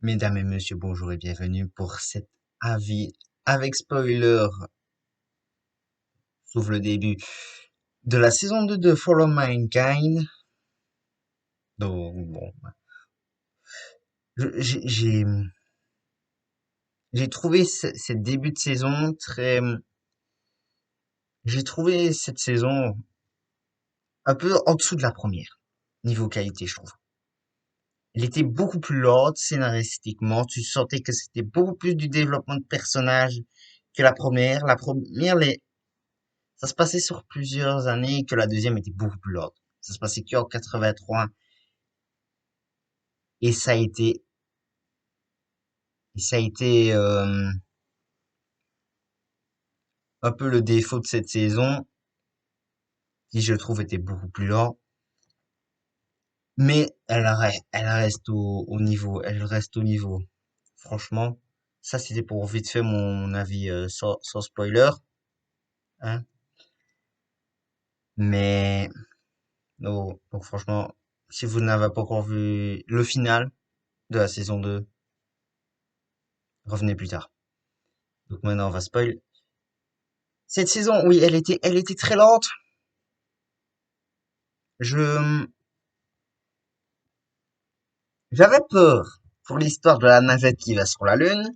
Mesdames et messieurs, bonjour et bienvenue pour cet avis avec spoiler, sauf le début, de la saison 2 de Follow Mankind. Donc, bon, je- j'ai j'ai- j'ai trouvé ce début de saison très... J'ai trouvé cette saison un peu en dessous de la première, niveau qualité, je trouve. Elle était beaucoup plus lourde scénaristiquement, tu sentais que c'était beaucoup plus du développement de personnages que la première. La première, ça se passait sur plusieurs années que la deuxième était beaucoup plus lourde. Ça se passait qu'en 83 et ça a été un peu le défaut de cette saison qui je trouve était beaucoup plus lent. Mais elle reste au niveau, elle reste au niveau. Franchement, ça c'était pour vite fait mon avis sans spoiler, hein. Mais donc franchement, si vous n'avez pas encore vu le final de la saison 2, revenez plus tard. Donc maintenant on va spoil. Cette saison, oui, elle était très lente. Je, j'avais peur pour l'histoire de la navette qui va sur la Lune.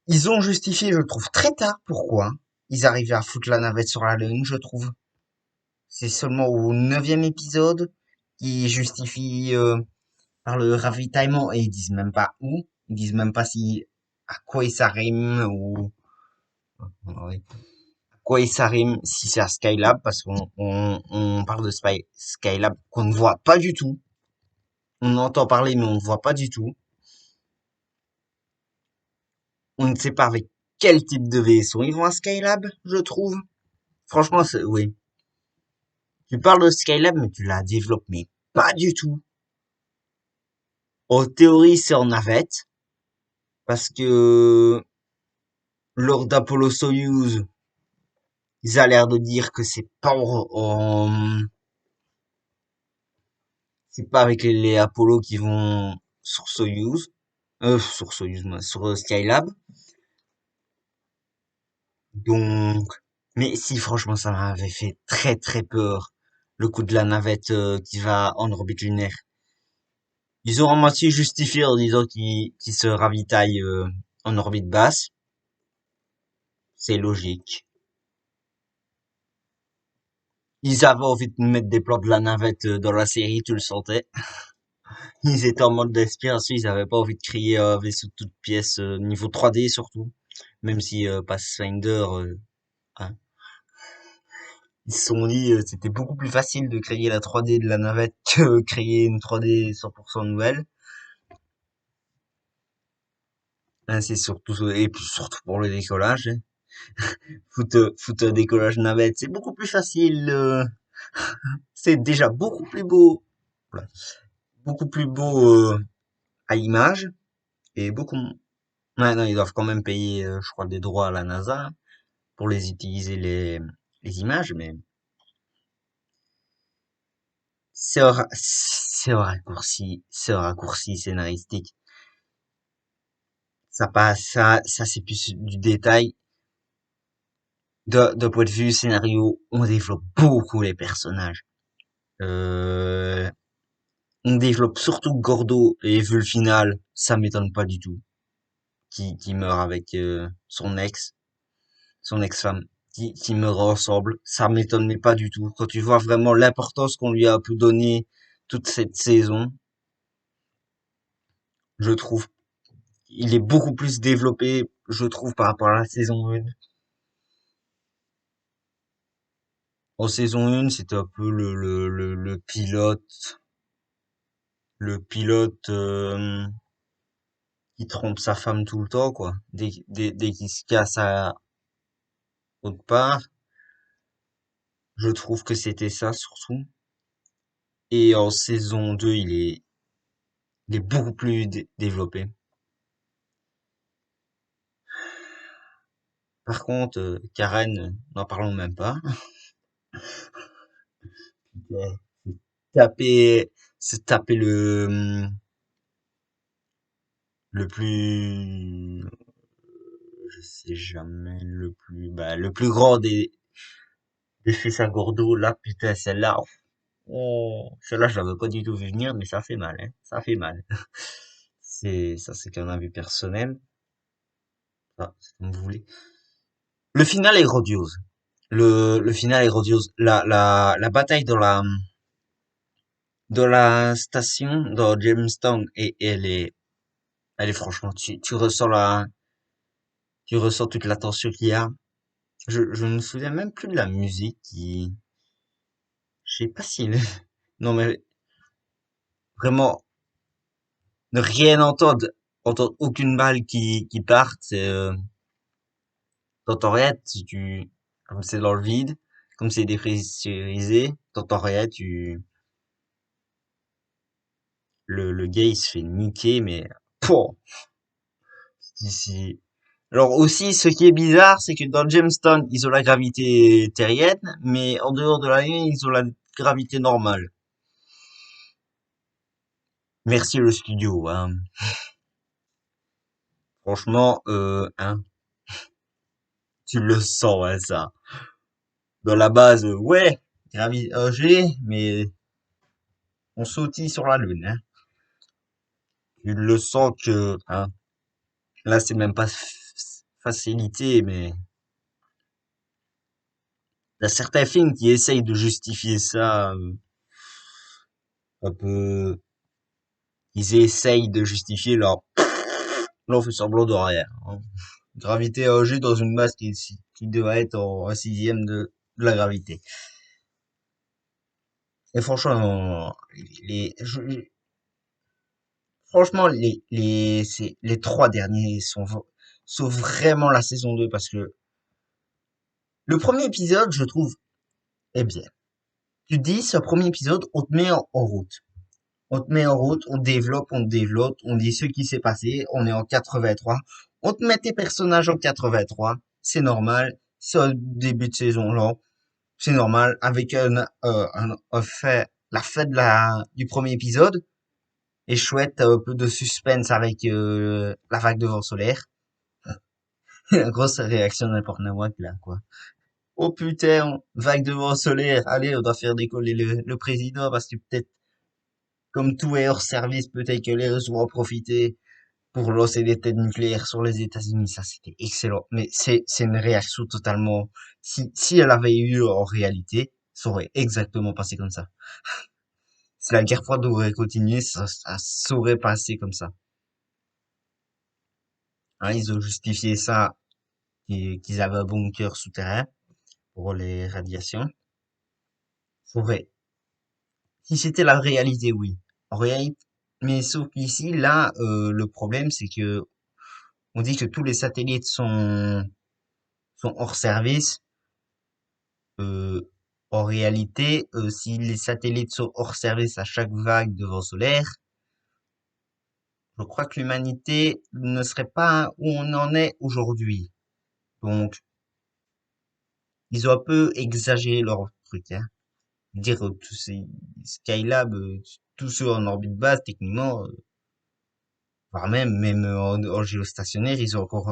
Ils ont justifié, je trouve, très tard pourquoi ils arrivaient à foutre la navette sur la Lune, je trouve. C'est seulement au neuvième épisode qu'ils justifient par le ravitaillement et ils disent même pas où. Ils disent même pas si à quoi ça rime ou ouais, à quoi ça rime si c'est à Skylab parce qu'on parle de Skylab qu'on ne voit pas du tout. On entend parler, mais on ne voit pas du tout. On ne sait pas avec quel type de vaisseau ils vont à Skylab, je trouve. Franchement, oui. Tu parles de Skylab, mais tu la développes, mais pas du tout. En théorie, c'est en navette, parce que lors d'Apollo-Soyuz, ils ont l'air de dire que c'est pas avec les Apollo qui vont sur Soyuz, sur Soyuz, moi, sur Skylab. Donc, mais si, franchement, ça m'avait fait très très peur, le coup de la navette qui va en orbite lunaire. Ils ont à moitié justifié en disant qu'ils se ravitaillent en orbite basse. C'est logique. Ils avaient envie de mettre des plans de la navette dans la série, tu le sentais. Ils étaient en mode d'inspiration, ils avaient pas envie de créer un vaisseau de toutes pièces, niveau 3D surtout. Même si Pathfinder, hein, ils se sont dit c'était beaucoup plus facile de créer la 3D de la navette que créer une 3D 100% nouvelle. Hein, c'est surtout et puis surtout pour le décollage. Hein. Foutre un décollage navette, c'est beaucoup plus facile. C'est déjà beaucoup plus beau, voilà, beaucoup plus beau à l'image et beaucoup. Ouais, non, ils doivent quand même payer, je crois, des droits à la NASA pour les utiliser les images, mais c'est un raccourci scénaristique. Ça passe, ça c'est plus du détail. D'un point de vue scénario, on développe beaucoup les personnages. Euh, on développe surtout Gordo et vu le final, ça m'étonne pas du tout. Qui meurt avec son ex-femme, qui meurt ensemble. Ça m'étonne mais pas du tout. Quand tu vois vraiment l'importance qu'on lui a pu donner toute cette saison, je trouve, il est beaucoup plus développé, je trouve, par rapport à la saison 1. En saison 1, c'était un peu le pilote qui trompe sa femme tout le temps, quoi. Dès qu'il se casse à autre part, je trouve que c'était ça surtout. Et en saison 2, il est beaucoup plus développé. Par contre, Karen, n'en parlons même pas. Ouais. Taper, se taper Le plus, je sais jamais, le plus grand des faits Gordo, là, putain, celle-là, oh, celle-là, je l'avais pas du tout vu venir, mais ça fait mal, hein, ça fait mal. Ça, c'est qu'un avis personnel. Ah, c'est comme vous voulez. Le final est grandiose. Le final est grandiose. La bataille dans la station, dans Jamestown, et elle est franchement, tu ressens toute la tension qu'il y a. Je me souviens même plus de la musique je sais pas si, non, mais vraiment, ne rien entendre, entendre aucune balle qui parte, t'entends rien, comme c'est dans le vide, comme c'est dépressurisé, t'entends rien, le gars il se fait niquer, mais, pouah, ici. Alors aussi, ce qui est bizarre, c'est que dans Jamestown, ils ont la gravité terrienne, mais en dehors de la Lune, ils ont la gravité normale. Merci le studio, hein. Franchement, hein, tu le sens, hein, ça. Dans la base, ouais, gravité G, mais on sautille sur la Lune, hein. Tu le sens que, hein, là, c'est même pas facilité, mais il y a certains films qui essayent de justifier ça, un peu, ils essayent de justifier là, on fait semblant de rien, hein. Gravité G dans une masse qui doit être en un sixième de la gravité. Et franchement, les, je- franchement, les trois derniers sont vraiment la saison 2 parce que le premier épisode, je trouve, est bien. Tu te dis, ce premier épisode, on te met en route. On te met en route, on développe, on dit ce qui s'est passé, on est en 83. On te met tes personnages en 83. C'est normal. C'est au début de saison là. C'est normal. Avec un fait, la fin du premier épisode est chouette. T'as un peu de suspense avec, la vague de vent solaire. La grosse réaction de n'importe Nawak, là, quoi. Oh putain, vague de vent solaire. Allez, on doit faire décoller le président parce que peut-être, comme tout est hors service, peut-être que les Russes vont en profiter pour lancer des têtes nucléaires sur les États-Unis. Ça, c'était excellent. Mais c'est une réaction totalement, si elle avait eu en réalité, ça aurait exactement passé comme ça. Si la guerre froide aurait continué, ça saurait passer comme ça. Hein, ils ont justifié ça, qu'ils avaient un bunker souterrain pour les radiations. C'est vrai. Si c'était la réalité, oui. En réalité, mais sauf qu'ici, là, le problème, c'est que on dit que tous les satellites sont hors service. Euh, En réalité, si les satellites sont hors service à chaque vague de vent solaire, je crois que l'humanité ne serait pas où on en est aujourd'hui. Donc, ils ont un peu exagéré leur truc, hein. Dire tous ces Skylab, tous ceux en orbite basse, techniquement, voire même en géostationnaire, ils ont encore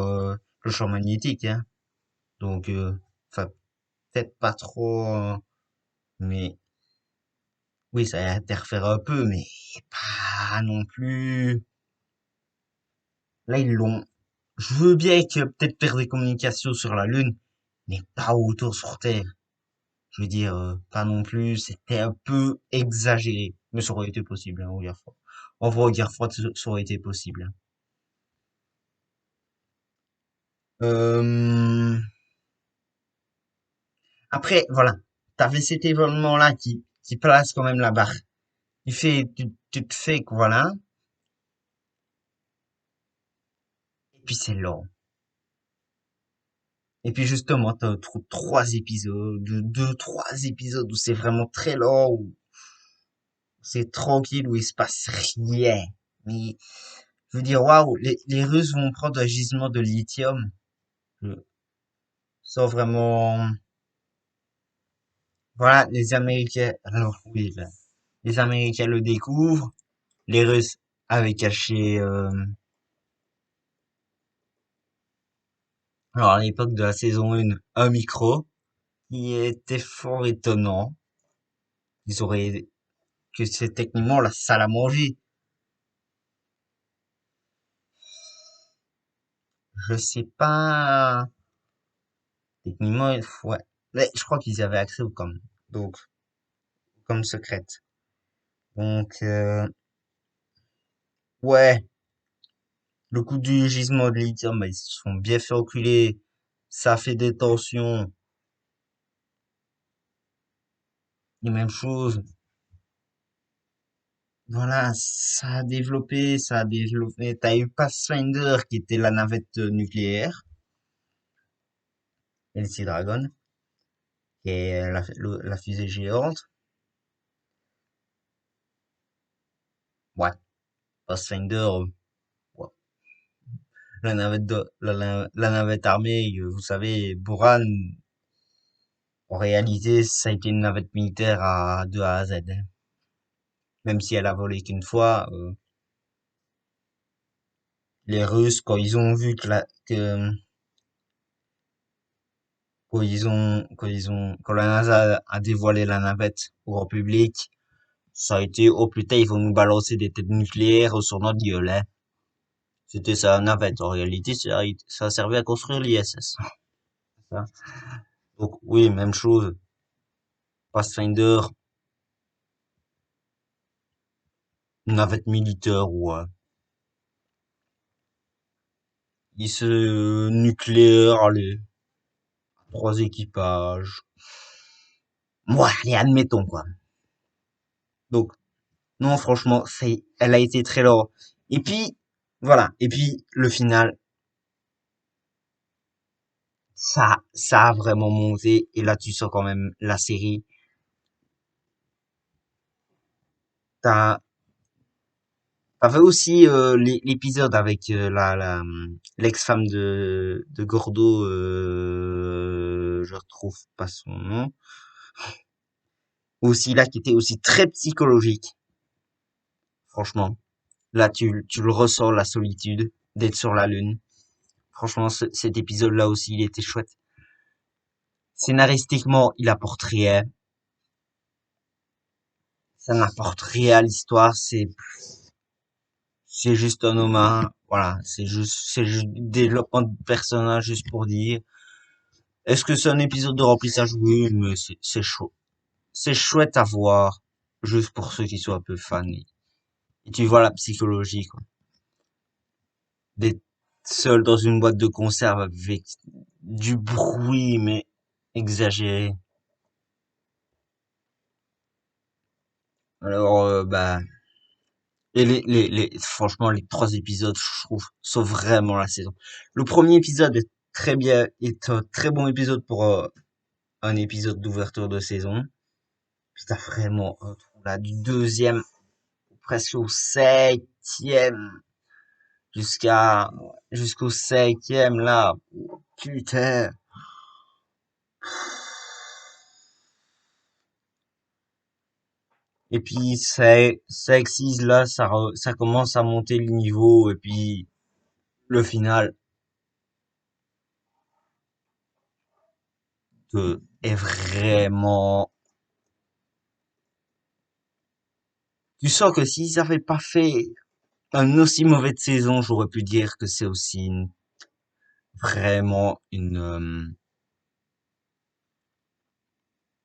le champ magnétique, hein. Donc, enfin, peut-être pas trop, mais oui, ça interfère un peu, mais pas non plus. Là, ils l'ont. Je veux bien que peut-être faire des communications sur la Lune, mais pas autour sur Terre. Je veux dire, pas non plus. C'était un peu exagéré, mais ça aurait été possible, hein, aux guerres froides. En vrai, aux guerres froides, ça aurait été possible, hein. Euh, Après, voilà. T'avais cet événement-là qui place quand même la barre. Tu te fais que voilà. Et puis c'est lent. Et puis justement, t'as trois épisodes, trois épisodes où c'est vraiment très lent, où c'est tranquille, où il se passe rien. Mais, je veux dire, waouh, les Russes vont prendre un gisement de lithium, euh, sans vraiment, voilà, les Américains, alors oui, là, les Américains le découvrent, les Russes avaient caché, Alors, à l'époque de la saison 1, un micro qui était fort étonnant. Ils auraient, que c'est techniquement la salle à manger. Je sais pas, techniquement, ouais. Mais je crois qu'ils y avaient accès au com. Donc, comme secrète. Donc, ouais. Le coup du gisement de lithium, bah, ils se sont bien fait enculer. Ça fait des tensions. Les mêmes choses. Voilà, ça a développé. T'as eu Pathfinder qui était la navette nucléaire, LC Dragon, qui est la fusée géante. Ouais, Pathfinder, ouais. La navette armée, vous savez, Buran, en réalité, ça a été une navette militaire de A à Z, hein. Même si elle a volé qu'une fois, les Russes, quand ils ont vu quand la NASA a dévoilé la navette au grand public, ça a été, oh putain, ils vont nous balancer des têtes nucléaires sur notre gueule, hein. C'était ça, la navette. En réalité, ça a servi à construire l'ISS. Ça. Donc, oui, même chose. Pathfinder, navette militaire, ouais. Il se nucléaire, allez, trois équipages. Ouais, allez, admettons, quoi. Donc, non, franchement, elle a été très lourde. Et puis, voilà. Et puis, le final, ça a vraiment monté. Et là, tu sens quand même la série. T'as, t'avais aussi l'épisode avec l'ex-femme de Gordo, je retrouve pas son nom. Aussi là, qui était aussi très psychologique. Franchement, là, tu le ressens, la solitude d'être sur la Lune. Franchement, cet épisode-là aussi, il était chouette. Scénaristiquement, il apporte rien. Ça n'apporte rien à l'histoire. C'est juste un humain. Voilà. C'est juste du développement de personnage juste pour dire. Est-ce que c'est un épisode de remplissage? Oui, mais c'est chaud. C'est chouette à voir. Juste pour ceux qui sont un peu fans. Et tu vois la psychologie, quoi. D'être seul dans une boîte de conserve avec du bruit, mais exagéré. Alors, bah, et franchement, les trois épisodes, je trouve, sont vraiment la saison. Le premier épisode est très bien, est un très bon épisode pour un épisode d'ouverture de saison. Puis t'as vraiment un trou là du deuxième presque au septième jusqu'à jusqu'au cinquième là. Putain. Et puis six là, ça commence à monter le niveau et puis le final est vraiment. Tu sens que s'ils avaient pas fait un aussi mauvais de saison, j'aurais pu dire que c'est aussi vraiment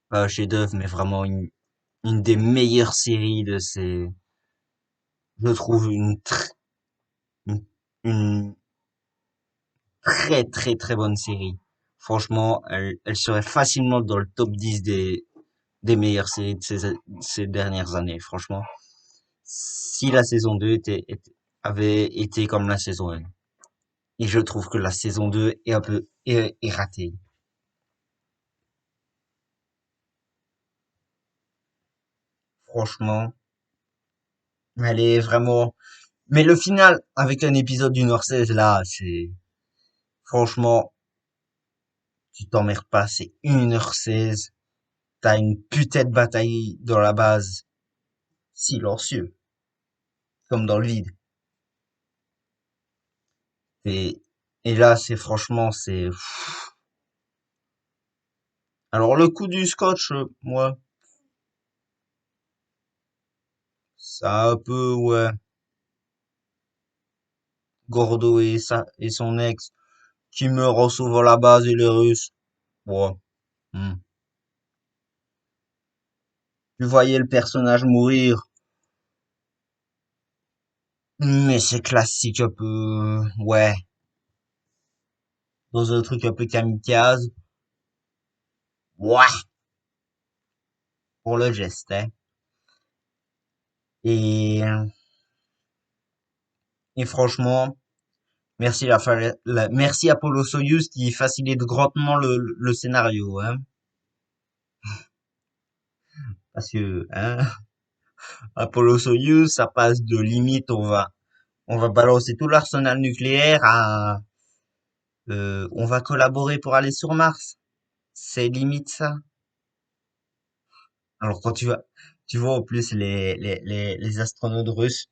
pas un chef-d'œuvre, mais vraiment une des meilleures séries de ces. Je trouve une, une très très très bonne série. Franchement, elle serait facilement dans le top 10 des meilleures séries de ces dernières années. Franchement, si la saison 2 avait été comme la saison 1. Et je trouve que la saison 2 est un peu est ratée. Franchement, elle est vraiment. Mais le final, avec un épisode d'1h16, là, c'est. Franchement, tu t'emmerdes pas, c'est 1h16. T'as une putain de bataille dans la base, silencieux, comme dans le vide. Et, Et là, c'est franchement, c'est... Alors, le coup du scotch, moi, ça a un peu, ouais, Gordo et son ex, qui meurt en sauvant la base et les Russes. Ouais. Hmm. Tu voyais le personnage mourir, mais c'est classique un peu, ouais, dans un truc un peu kamikaze. Ouais, pour le geste, hein. Et, et franchement, merci Apollo Soyuz qui facilite grandement le scénario, hein. Parce que, hein, Apollo Soyuz, ça passe de limite, on va balancer tout l'arsenal nucléaire à, on va collaborer pour aller sur Mars. C'est limite ça. Alors quand tu vois en plus les astronautes russes,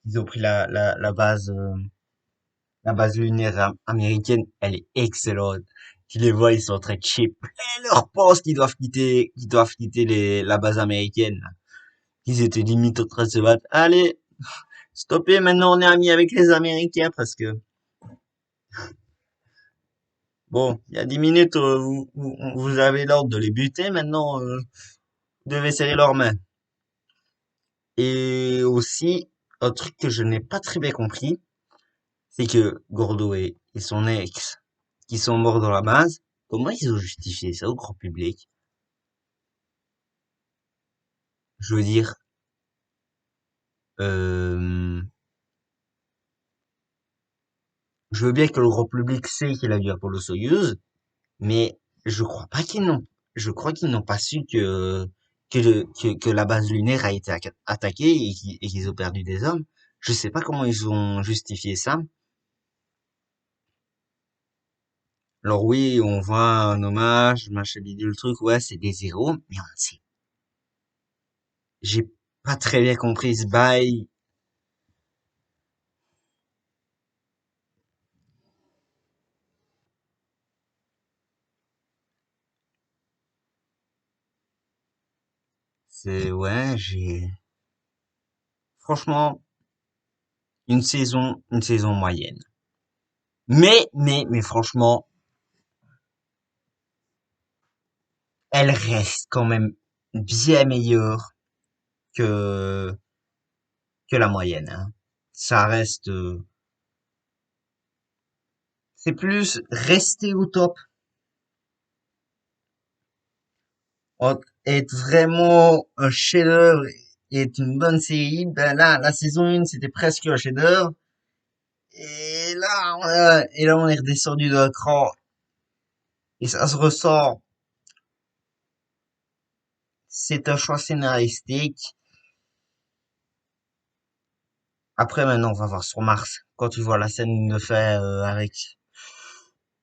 ils ont pris la base lunaire américaine, elle est excellente. Tu les vois, ils sont en train de chier plein leur poste qu'ils doivent quitter la base américaine, là. Ils étaient limite en train de se battre. Allez, stoppez, maintenant on est amis avec les Américains parce que, bon, il y a 10 minutes, vous avez l'ordre de les buter, maintenant, vous devez serrer leurs mains. Et aussi, un truc que je n'ai pas très bien compris, c'est que Gordo et son ex, qui sont morts dans la base, comment ils ont justifié ça au grand public? Je veux dire, euh, je veux bien que le grand public sait qu'il a vu Apollo Soyuz, mais je crois pas qu'ils n'ont, je crois qu'ils n'ont pas su que la base lunaire a été attaquée et qu'ils ont perdu des hommes. Je sais pas comment ils ont justifié ça. Alors oui, on voit un hommage, machin bidule le truc, ouais, c'est des héros, mais on ne sait. J'ai pas très bien compris ce bail. C'est, ouais, franchement, une saison moyenne. Mais franchement, elle reste quand même bien meilleure que, que la moyenne, hein. Ça reste, c'est plus rester au top, être vraiment un chef-d'œuvre et être une bonne série. Ben là, la saison 1, c'était presque un chef-d'œuvre. Et là, on est redescendu d'un cran et ça se ressent. C'est un choix scénaristique. Après, maintenant, on va voir sur Mars. Quand tu vois la scène de fait avec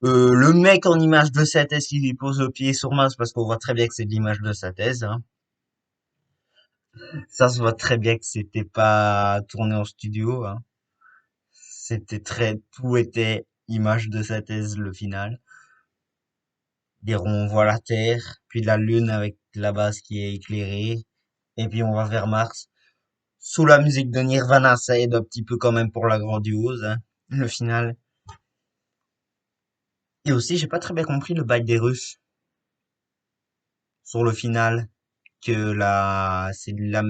le mec en image de synthèse qui lui pose le pied sur Mars, parce qu'on voit très bien que c'est de l'image de synthèse, hein. Ça se voit très bien que c'était pas tourné en studio, hein. Tout était image de synthèse, le final. Dire on voit la Terre, puis la Lune avec la base qui est éclairée, et puis on va vers Mars. Sous la musique de Nirvana, ça aide un petit peu quand même pour la grandiose, hein, le final. Et aussi, j'ai pas très bien compris le bail des Russes sur le final, c'est la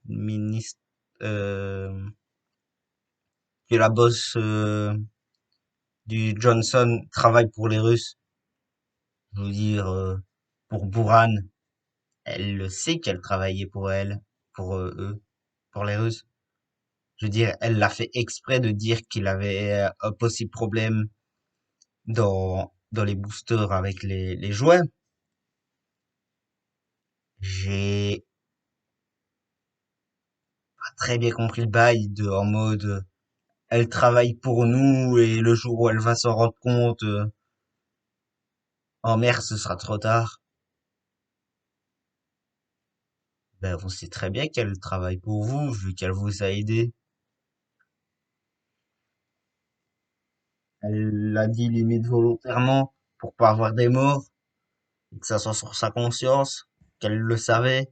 ministre, euh, que la boss du Johnson travaille pour les Russes. Je veux dire, pour Buran, elle le sait qu'elle travaillait pour elle, pour eux, pour les Russes. Je veux dire, elle l'a fait exprès de dire qu'il avait un possible problème dans les boosters avec les jouets. J'ai pas très bien compris le bail en mode elle travaille pour nous et le jour où elle va s'en rendre compte, oh merde, ce sera trop tard. Ben, on sait très bien qu'elle travaille pour vous, vu qu'elle vous a aidé. Elle l'a dit limite volontairement pour pas avoir des morts, et que ça soit sur sa conscience, qu'elle le savait.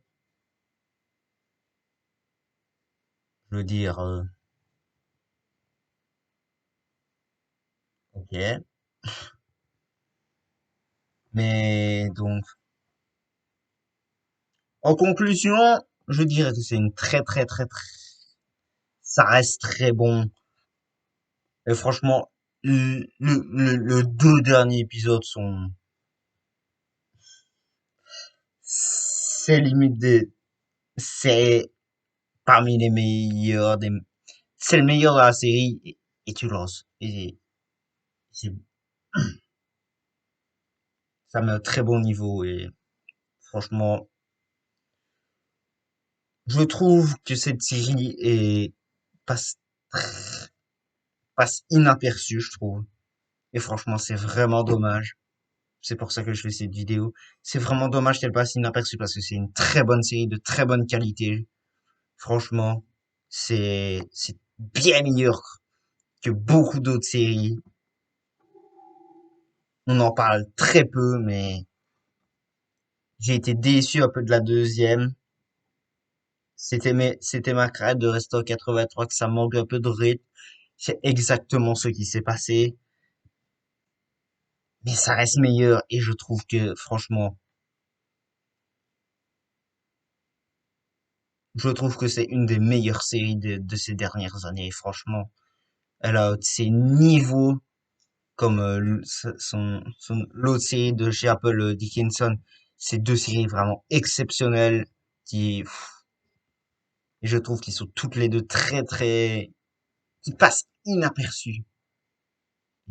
Je veux dire, ok. Mais donc, en conclusion, je dirais que c'est une très, ça reste très bon. Et franchement, le deux derniers épisodes sont, c'est limite c'est parmi les meilleurs c'est le meilleur de la série et tu le lances. Et c'est, ça met un très bon niveau et franchement, je trouve que cette série passe, passe inaperçue, je trouve. Et franchement, c'est vraiment dommage. C'est pour ça que je fais cette vidéo. C'est vraiment dommage qu'elle passe inaperçue parce que c'est une très bonne série de très bonne qualité. Franchement, c'est bien meilleur que beaucoup d'autres séries. On en parle très peu, mais j'ai été déçu un peu de la deuxième. C'était ma crainte de rester en 83, que ça manque un peu de rythme. C'est exactement ce qui s'est passé. Mais ça reste meilleur et je trouve que, franchement, je trouve que c'est une des meilleures séries de ces dernières années. Franchement, elle a ses niveaux comme l'autre série de chez Apple, Dickinson. Ces deux séries vraiment exceptionnelles qui, et je trouve qu'ils sont toutes les deux qui passent inaperçues.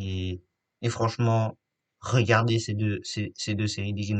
Et, et franchement, regardez ces deux séries Dickinson.